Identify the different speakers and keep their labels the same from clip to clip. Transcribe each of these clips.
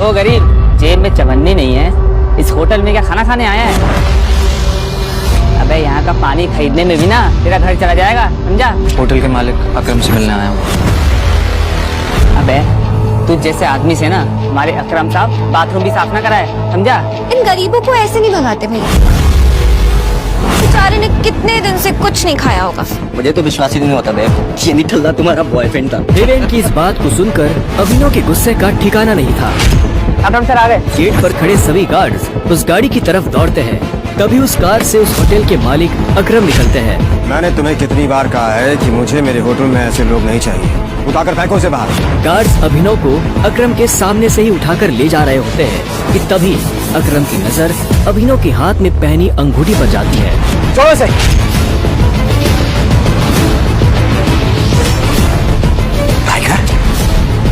Speaker 1: ओ गरीब, जेब में चवन्नी नहीं है, इस होटल में क्या खाना खाने आया है? अबे यहाँ का पानी खरीदने में भी ना तेरा घर चला जाएगा, समझा?
Speaker 2: होटल के मालिक अकरम से मिलने आया हूँ।
Speaker 1: अबे तू जैसे आदमी से ना हमारे अकरम साहब बाथरूम भी साफ ना कराए, समझा?
Speaker 3: इन गरीबों को ऐसे नहीं भगाते भैया। बेचारे ने कितने दिन से कुछ नहीं खाया होगा।
Speaker 4: मुझे तो विश्वास ही नहीं होता बे, ये निठल्ला तुम्हारा बॉयफ्रेंड था।
Speaker 5: देवेन की इस बात को सुनकर अभिनव के गुस्से का ठिकाना नहीं था।
Speaker 1: अकरम सर आ गए।
Speaker 5: गेट पर खड़े सभी गार्ड्स उस गाड़ी की तरफ दौड़ते हैं। तभी उस कार से उस होटल के मालिक अकरम निकलते हैं।
Speaker 6: मैंने तुम्हें कितनी बार कहा है कि मुझे मेरे होटल में ऐसे लोग नहीं चाहिए, उठाकर फेंको उसे बाहर।
Speaker 5: गार्ड्स अभिनव को अकरम के सामने से ही उठाकर ले जा रहे होते हैं कि तभी अकरम की नजर अभिनव के हाथ में पहनी अंगूठी पर जाती है।
Speaker 1: जोर से।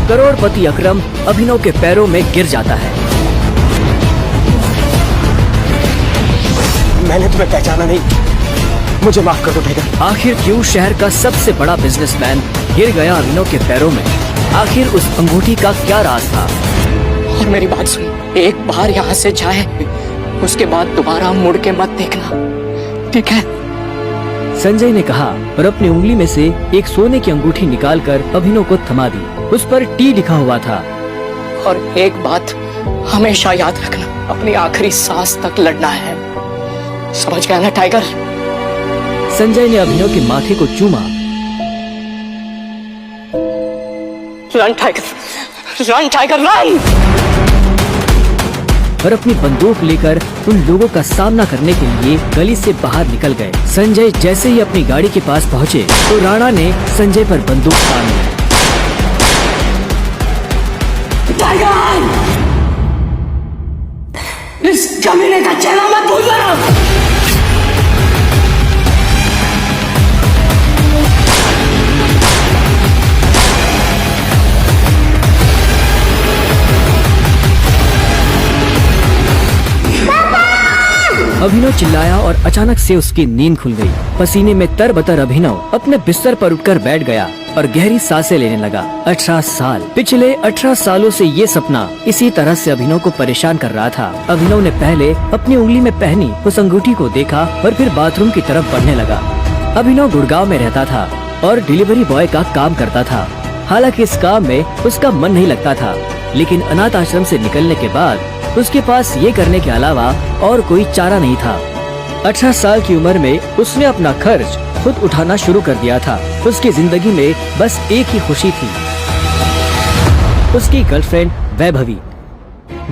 Speaker 5: करोड़पति अकरम अभिनव के पैरों में गिर जाता है।
Speaker 6: मैंने तुम्हें पहचाना नहीं, मुझे माफ कर दो टाइगर।
Speaker 5: आखिर क्यों शहर का सबसे बड़ा बिजनेसमैन गिर गया अभिनव के पैरों में? आखिर उस अंगूठी का क्या राज था?
Speaker 7: और मेरी बात सुन, एक बार यहाँ से जाए, उसके बाद दोबारा मुड़ के मत देखना, ठीक है?
Speaker 5: संजय ने कहा और अपनी उंगली में से एक सोने की अंगूठी निकालकर अभिनव को थमा दी। उस पर टी लिखा हुआ था।
Speaker 7: और एक बात हमेशा याद रखना, अपनी आखिरी सांस तक लड़ना है, समझ गया ना टाइगर?
Speaker 5: संजय ने अभिनव के माथे को चूमा।
Speaker 7: Run tiger, run tiger run!
Speaker 5: और अपनी बंदूक लेकर उन लोगों का सामना करने के लिए गली से बाहर निकल गए। संजय जैसे ही अपनी गाड़ी के पास पहुँचे तो राणा ने संजय पर बंदूक तान ली।
Speaker 7: इस कमीने का चेहरा मत भूलना।
Speaker 5: अभिनव चिल्लाया और अचानक से उसकी नींद खुल गई। पसीने में तरबतर अभिनव अपने बिस्तर पर उठकर बैठ गया और गहरी सांसें लेने लगा। 18 साल, पिछले 18 सालों से ये सपना इसी तरह से अभिनव को परेशान कर रहा था। अभिनव ने पहले अपनी उंगली में पहनी उस अंगूठी को देखा और फिर बाथरूम की तरफ बढ़ने लगा। अभिनव गुड़गांव में रहता था और डिलीवरी बॉय का काम करता था। हालांकि इस काम में उसका मन नहीं लगता था, लेकिन अनाथ आश्रम से निकलने के बाद उसके पास ये करने के अलावा और कोई चारा नहीं था। 18 साल की उम्र में उसने अपना खर्च खुद उठाना शुरू कर दिया था। उसकी जिंदगी में बस एक ही खुशी थी, उसकी गर्लफ्रेंड वैभवी।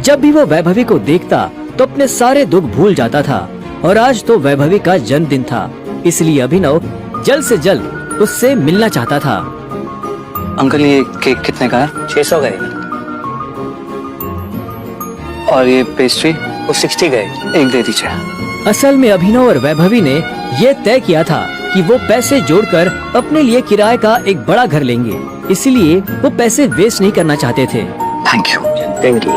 Speaker 5: जब भी वो वैभवी को देखता तो अपने सारे दुख भूल जाता था। और आज तो वैभवी का जन्मदिन था, इसलिए अभिनव जल्द से जल्द उससे मिलना चाहता था।
Speaker 2: अंकल ये केक कितने का है?
Speaker 4: 600 गए
Speaker 2: और ये पेस्ट्री?
Speaker 4: वो 60 गए।
Speaker 2: एक दे दीजिए।
Speaker 5: असल में अभिनव और वैभवी ने ये तय किया था कि वो पैसे जोड़कर अपने लिए किराए का एक बड़ा घर लेंगे, इसलिए वो पैसे वेस्ट नहीं करना चाहते थे।
Speaker 2: Thank you.
Speaker 4: Thank you.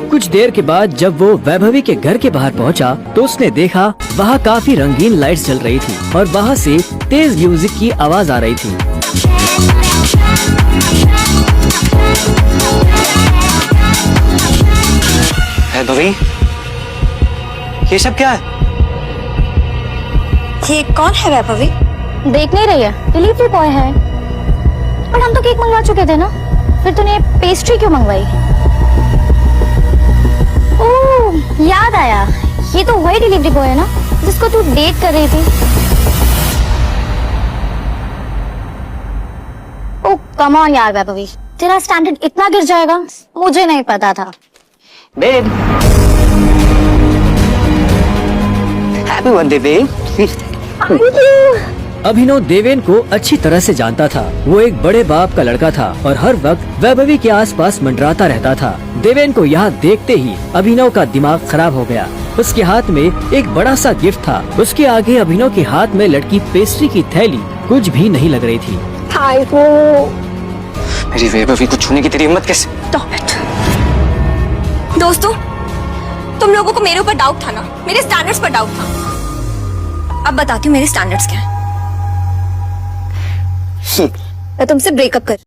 Speaker 5: कुछ देर के बाद जब वो वैभवी के घर के बाहर पहुंचा तो उसने देखा वहाँ काफी रंगीन लाइट्स जल रही थी और वहाँ से तेज म्यूजिक की आवाज आ रही थी।
Speaker 2: वैभवी, ये सब क्या है?
Speaker 3: ये कौन है वैभवी?
Speaker 8: देख नहीं रही है, डिलीवरी बॉय है। पर हम तो केक मंगवा चुके थे ना, फिर तूने पेस्ट्री क्यों मंगवाई? ओह याद आया, ये तो वही डिलीवरी बॉय है ना जिसको तू डेट कर रही थी। ओह कम ऑन यार वैभवी, तेरा स्टैंडर्ड इतना गिर जाएगा मुझे नहीं पता था।
Speaker 4: Babe, happy birthday babe.
Speaker 5: Abhinav Deven को अच्छी तरह से जानता था। वो एक बड़े बाप का लड़का था और हर वक्त वैभवी के आसपास मंडराता रहता था। देवेन को यहाँ देखते ही अभिनव का दिमाग खराब हो गया। उसके हाथ में एक बड़ा सा गिफ्ट था। उसके आगे अभिनव के हाथ में लटकी पेस्ट्री की थैली कुछ भी नहीं लग रही थी।
Speaker 2: मेरी वैभवी को छूने की तेरी हिम्मत कैसे?
Speaker 3: दोस्तों, तुम लोगों को मेरे ऊपर डाउट था ना, मेरे स्टैंडर्ड्स पर डाउट था। अब बताती हूँ मेरे स्टैंडर्ड्स क्या हैं। मैं तुमसे ब्रेकअप कर